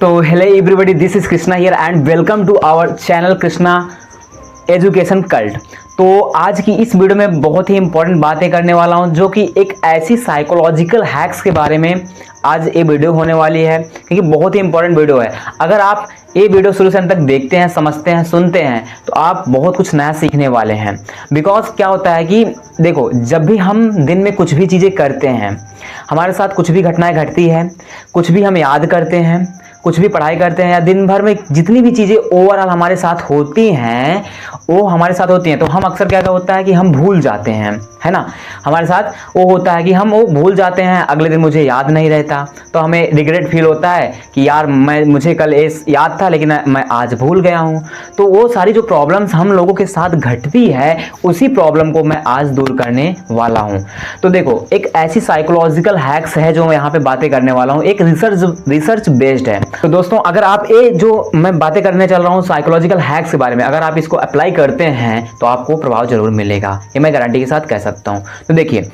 तो hello everybody, this is Krishna here and welcome to our channel Krishna education cult. तो आज की इस वीडियो में बहुत ही इंपॉर्टेंट बातें करने वाला हूं, जो कि एक ऐसी साइकोलॉजिकल हैक्स के बारे में आज ये वीडियो होने वाली है, क्योंकि बहुत ही इंपॉर्टेंट वीडियो है। अगर आप ये वीडियो शुरू से अंत तक देखते हैं, समझते हैं, सुनते हैं, तो आप बहुत कुछ नया सीखने वाले हैं। बिकॉज क्या होता है कि देखो, जब भी हम दिन में कुछ भी चीज़ें करते हैं, हमारे साथ कुछ भी घटनाएं घटती है, कुछ भी हम याद करते हैं, कुछ भी पढ़ाई करते हैं, या दिन भर में जितनी भी चीज़ें ओवरऑल हमारे साथ होती हैं वो हमारे साथ होती हैं, तो हम अक्सर क्या होता है कि हम भूल जाते हैं, है ना। हमारे साथ वो होता है कि हम वो भूल जाते हैं, अगले दिन मुझे याद नहीं रहता, तो हमें रिग्रेट फील होता है कि यार मुझे कल याद था लेकिन मैं आज भूल गया हूँ। तो वो सारी जो प्रॉब्लम्स हम लोगों के साथ घटती है, उसी प्रॉब्लम को मैं आज दूर करने वाला हूँ। तो देखो, एक ऐसी साइकोलॉजिकल हैक्स है जो मैं यहाँ पे बातें करने वाला हूँ, एक रिसर्च बेस्ड है। तो दोस्तों, अगर आप ये जो मैं बातें करने चल रहा हूँ साइकोलॉजिकल हैक्स के बारे में, अगर आप इसको अप्लाई करते हैं तो आपको प्रभाव जरूर मिलेगा, ये मैं गारंटी के साथ कह सकता हूँ। तो देखिए,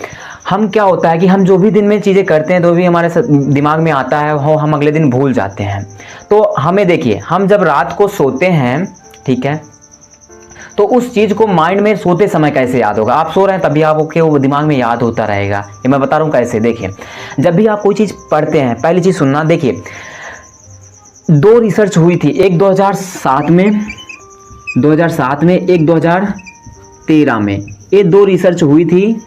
हम क्या होता है कि हम जो भी दिन में चीज़ें करते हैं, तो भी हमारे दिमाग में आता है, वो हम अगले दिन भूल जाते हैं। तो हमें देखिए, हम जब रात को सोते हैं, ठीक है, तो उस चीज़ को माइंड में सोते समय कैसे याद होगा। आप सो रहे हैं तभी आपके वो दिमाग में याद होता रहेगा। ये मैं बता रहा हूँ कैसे। देखिए, जब भी आप कोई चीज़ पढ़ते हैं, पहली चीज़ सुनना। देखिए, 2 रिसर्च हुई थी, एक 2007 में, एक 2013 में। ये 2 रिसर्च हुई थी,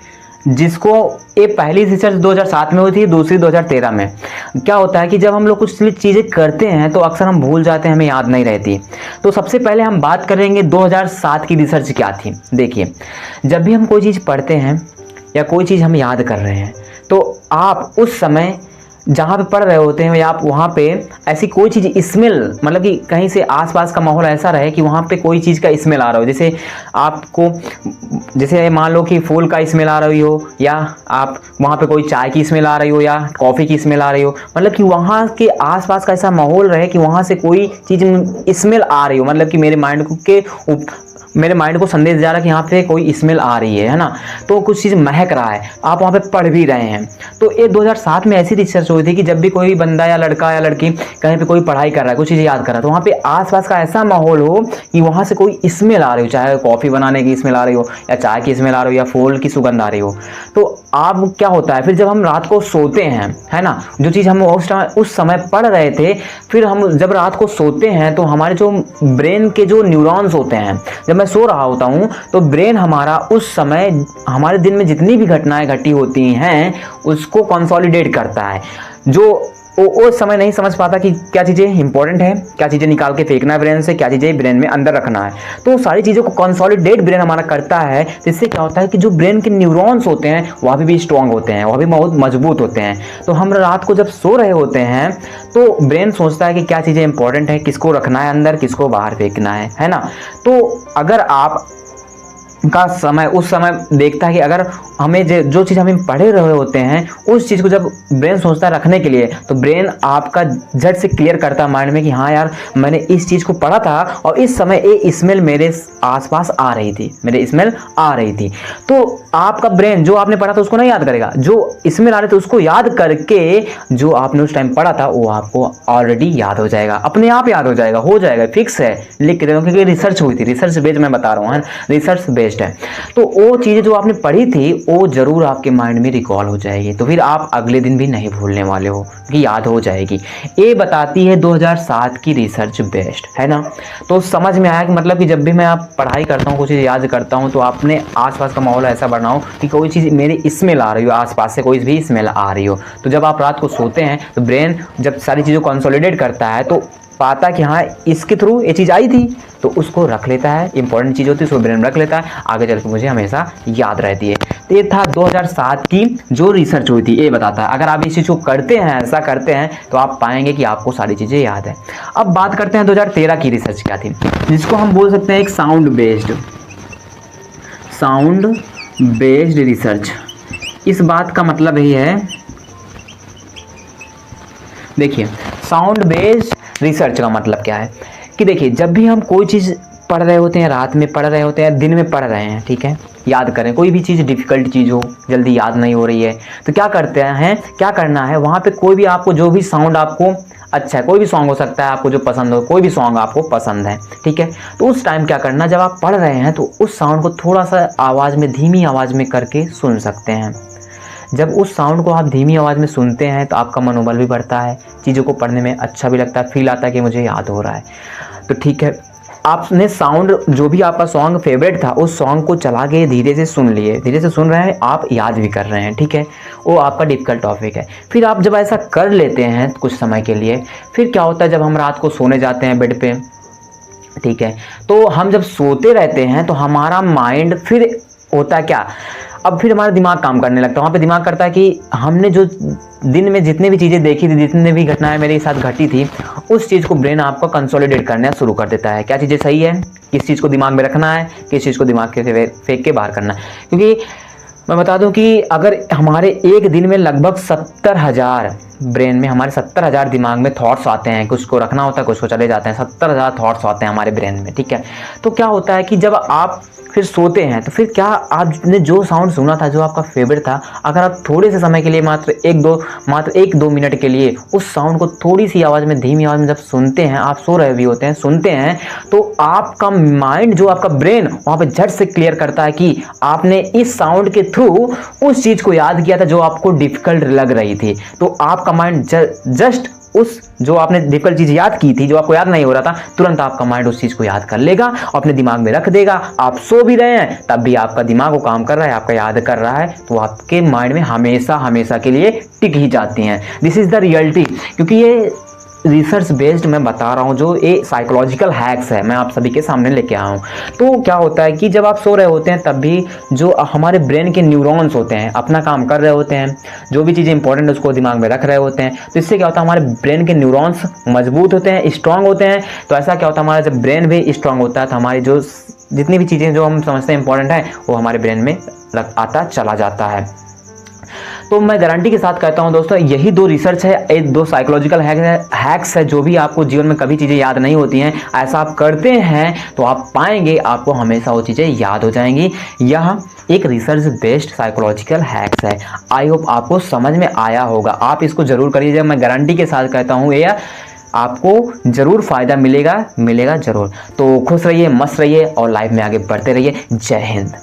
जिसको ये पहली रिसर्च 2007 में हुई थी, दूसरी 2013 में। क्या होता है कि जब हम लोग कुछ चीज़ें करते हैं तो अक्सर हम भूल जाते हैं, हमें याद नहीं रहती। तो सबसे पहले हम बात करेंगे 2007 की रिसर्च क्या थी। देखिए, जब भी हम कोई चीज़ पढ़ते हैं या कोई चीज़ हम याद कर रहे हैं, तो आप उस समय जहाँ पे पढ़ रहे होते हैं या आप वहाँ पे ऐसी कोई चीज़ स्मेल, मतलब कि कहीं से आसपास का माहौल ऐसा रहे कि वहाँ पे कोई चीज़ का स्मेल आ रहा हो। जैसे आपको, जैसे मान लो कि फूल का स्मेल आ रही हो, या आप वहाँ पे कोई चाय की स्मेल आ रही हो, या कॉफ़ी की स्मेल आ रही हो, मतलब कि वहाँ के आसपास का ऐसा माहौल रहे कि वहाँ से कोई चीज़ स्मेल आ रही हो, मतलब कि मेरे माइंड को संदेश जा रहा है कि यहाँ पे कोई स्मेल आ रही है ना, तो कुछ चीज़ महक रहा है, आप वहाँ पे पढ़ भी रहे हैं। तो ये 2007 में ऐसी रिसर्च हुई थी कि जब भी कोई बंदा या लड़का या लड़की कहीं पे कोई पढ़ाई कर रहा है, कुछ चीज़ याद कर रहा है, तो वहाँ पे आसपास का ऐसा माहौल हो कि वहाँ से कोई स्मेल आ रही हो, चाहे कॉफ़ी बनाने की स्मेल आ रही हो, या चाय की स्मेल आ रही हो, या फूल की सुगंध आ रही हो। तो आप क्या होता है, फिर जब हम रात को सोते हैं, है ना, जो चीज़ हम उस समय पढ़ रहे थे, फिर हम जब रात को सोते हैं तो हमारे जो ब्रेन के जो न्यूरॉन्स होते हैं, जब मैं सो रहा होता हूँ तो ब्रेन हमारा उस समय हमारे दिन में जितनी भी घटनाएं घटी होती हैं उसको कंसोलिडेट करता है। जो वो समय नहीं समझ पाता कि क्या चीज़ें इंपॉर्टेंट है, क्या चीज़ें निकाल के फेंकना है ब्रेन से, क्या चीज़ें ब्रेन में अंदर रखना है, तो सारी चीज़ों को कंसोलिडेट ब्रेन हमारा करता है। तो इससे क्या होता है कि जो ब्रेन के न्यूरॉन्स होते हैं वह भी स्ट्रांग होते हैं, वह भी बहुत मजबूत होते हैं। तो हम रात को जब सो रहे होते हैं तो ब्रेन सोचता है कि क्या चीज़ें इंपॉर्टेंट है, किसको रखना है अंदर, किसको बाहर फेंकना है ना। तो अगर आप का समय उस समय देखता है कि अगर हमें जो चीज़ हमें पढ़े रहे होते हैं, उस चीज़ को जब ब्रेन सोचता है रखने के लिए, तो ब्रेन आपका झट से क्लियर करता है माइंड में कि हाँ यार, मैंने इस चीज़ को पढ़ा था और इस समय ये स्मेल मेरे आसपास आ रही थी, मेरे स्मेल आ रही थी। तो आपका ब्रेन जो आपने पढ़ा था उसको नहीं याद करेगा, जो स्मेल आ रही थी उसको याद करके जो आपने उस टाइम पढ़ा था वो आपको ऑलरेडी याद हो जाएगा, अपने आप याद हो जाएगा, फिक्स है। लिख के दे दो, क्योंकि रिसर्च हुई थी, रिसर्च बेस्ड मैं बता रहा हूँ, है रिसर्च बेस्ड है। तो वो चीजें जो आपने पढ़ी थी वो जरूर आपके माइंड में रिकॉल हो जाएगी, तो फिर आप अगले दिन भी नहीं भूलने वाले हो, कि याद हो जाएगी। ये बताती है 2007 की रिसर्च बेस्ड, है ना। तो समझ में आया कि मतलब कि जब भी मैं आप पढ़ाई करता हूँ, कुछ चीज़ याद करता हूँ, तो अपने आसपास का माहौल ऐसा बनाओ कि कोई चीज़ मेरी स्मेल आ रही हो, आसपास से कोई भी स्मेल आ रही हो। तो जब आप रात को सोते हैं तो ब्रेन जब सारी चीज़ों को कंसोलिडेट करता है तो पाता कि हाँ इसके थ्रू ये चीज़ आई थी, तो उसको रख लेता है, इंपॉर्टेंट चीज़ होती है उसको ब्रेन रख लेता है, आगे चल के मुझे हमेशा याद रहती है। तो ये था 2007 की जो रिसर्च हुई थी, ये बताता है अगर आप इस चीज़ को करते हैं, ऐसा करते हैं, तो आप पाएंगे कि आपको सारी चीज़ें याद है। अब बात करते हैं 2013 की रिसर्च क्या थी, जिसको हम बोल सकते हैं एक साउंड बेस्ड रिसर्च। इस बात का मतलब यही है, देखिए, साउंड बेस्ड रिसर्च का मतलब क्या है कि देखिए, जब भी हम कोई चीज़ पढ़ रहे होते हैं, रात में पढ़ रहे होते हैं, दिन में पढ़ रहे हैं, ठीक है, याद करें, कोई भी चीज़ डिफ़िकल्ट चीज़ हो, जल्दी याद नहीं हो रही है, तो क्या करते हैं, क्या करना है, वहाँ पे कोई भी आपको जो भी साउंड आपको अच्छा है, कोई भी सॉन्ग हो सकता है आपको जो पसंद हो, कोई भी सॉन्ग आपको पसंद है, ठीक है। तो उस टाइम क्या करना, जब आप पढ़ रहे हैं तो उस साउंड को थोड़ा सा आवाज़ में, धीमी आवाज़ में करके सुन सकते हैं। जब उस साउंड को आप धीमी आवाज़ में सुनते हैं तो आपका मनोबल भी बढ़ता है, चीज़ों को पढ़ने में अच्छा भी लगता है, फील आता है कि मुझे याद हो रहा है। तो ठीक है, आपने साउंड जो भी आपका सॉन्ग फेवरेट था उस सॉन्ग को चला के धीरे से सुन लिए, धीरे से सुन रहे हैं, आप याद भी कर रहे हैं, ठीक है। वो आपका डिफ़िकल्ट टॉपिक है। फिर आप जब ऐसा कर लेते हैं कुछ समय के लिए, फिर क्या होता है, जब हम रात को सोने जाते हैं बेड पे, ठीक है, तो हम जब सोते रहते हैं तो हमारा माइंड फिर होता है क्या, अब फिर हमारा दिमाग काम करने लगता है। वहाँ पे दिमाग करता है कि हमने जो दिन में जितने भी चीज़ें देखी थी, जितने भी घटनाएं मेरे साथ घटी थी, उस चीज़ को ब्रेन आपको कंसोलिडेट करना शुरू कर देता है। क्या चीज़ें सही है, किस चीज़ को दिमाग में रखना है, किस चीज़ को दिमाग के फेंक के बाहर करना है। क्योंकि मैं बता दूं कि अगर हमारे एक दिन में लगभग 70,000 ब्रेन में, हमारे 70,000 दिमाग में थॉट्स आते हैं, कुछ को रखना होता है, कुछ को चले जाते हैं, 70,000 थॉट्स आते हैं हमारे ब्रेन में, ठीक है। तो क्या होता है कि जब आप फिर सोते हैं तो फिर क्या, आपने जो साउंड सुना था, जो आपका फेवरेट था, अगर आप थोड़े से समय के लिए मात्र एक दो मिनट के लिए उस साउंड को थोड़ी सी आवाज़ में, धीमी आवाज़ में जब सुनते हैं, आप सो रहे भी होते हैं, सुनते हैं, तो आपका माइंड, जो आपका ब्रेन वहाँ पे झट से क्लियर करता है कि आपने इस साउंड के थ्रू उस चीज़ को याद किया था जो आपको डिफ़िकल्ट लग रही थी। तो आपका माइंड जस्ट उस जो आपने डिफिकल्ट चीज़ याद की थी, जो आपको याद नहीं हो रहा था, तुरंत आपका माइंड उस चीज़ को याद कर लेगा और अपने दिमाग में रख देगा। आप सो भी रहे हैं तब भी आपका दिमाग वो काम कर रहा है, आपका याद कर रहा है, तो आपके माइंड में हमेशा हमेशा के लिए टिक ही जाती हैं। This is the reality. क्योंकि ये रिसर्च बेस्ड मैं बता रहा हूँ, जो ये साइकोलॉजिकल हैक्स है, मैं आप सभी के सामने लेके आया हूँ। तो क्या होता है कि जब आप सो रहे होते हैं तब भी जो हमारे ब्रेन के न्यूरॉन्स होते हैं अपना काम कर रहे होते हैं, जो भी चीज़ें इंपॉर्टेंट है उसको दिमाग में रख रहे होते हैं। तो इससे क्या होता है, हमारे ब्रेन के न्यूरॉन्स मजबूत होते हैं, स्ट्रांग होते हैं। तो ऐसा क्या होता है, हमारा जब ब्रेन भी स्ट्रांग होता है तो हमारी जो जितनी भी चीज़ें जो हम समझते हैं इंपॉर्टेंट है वो हमारे ब्रेन में आता चला जाता है। तो मैं गारंटी के साथ कहता हूं दोस्तों, यही दो रिसर्च है, एक दो साइकोलॉजिकल हैक्स है, जो भी आपको जीवन में कभी चीज़ें याद नहीं होती हैं, ऐसा आप करते हैं तो आप पाएंगे आपको हमेशा वो चीज़ें याद हो जाएंगी। यह एक रिसर्च बेस्ड साइकोलॉजिकल हैक्स है। आई होप आपको समझ में आया होगा। आप इसको ज़रूर करिएगा, मैं गारंटी के साथ कहता हूँ यह आपको ज़रूर फ़ायदा मिलेगा ज़रूर। तो खुश रहिए, मस्त रहिए और लाइफ में आगे बढ़ते रहिए। जय हिंद।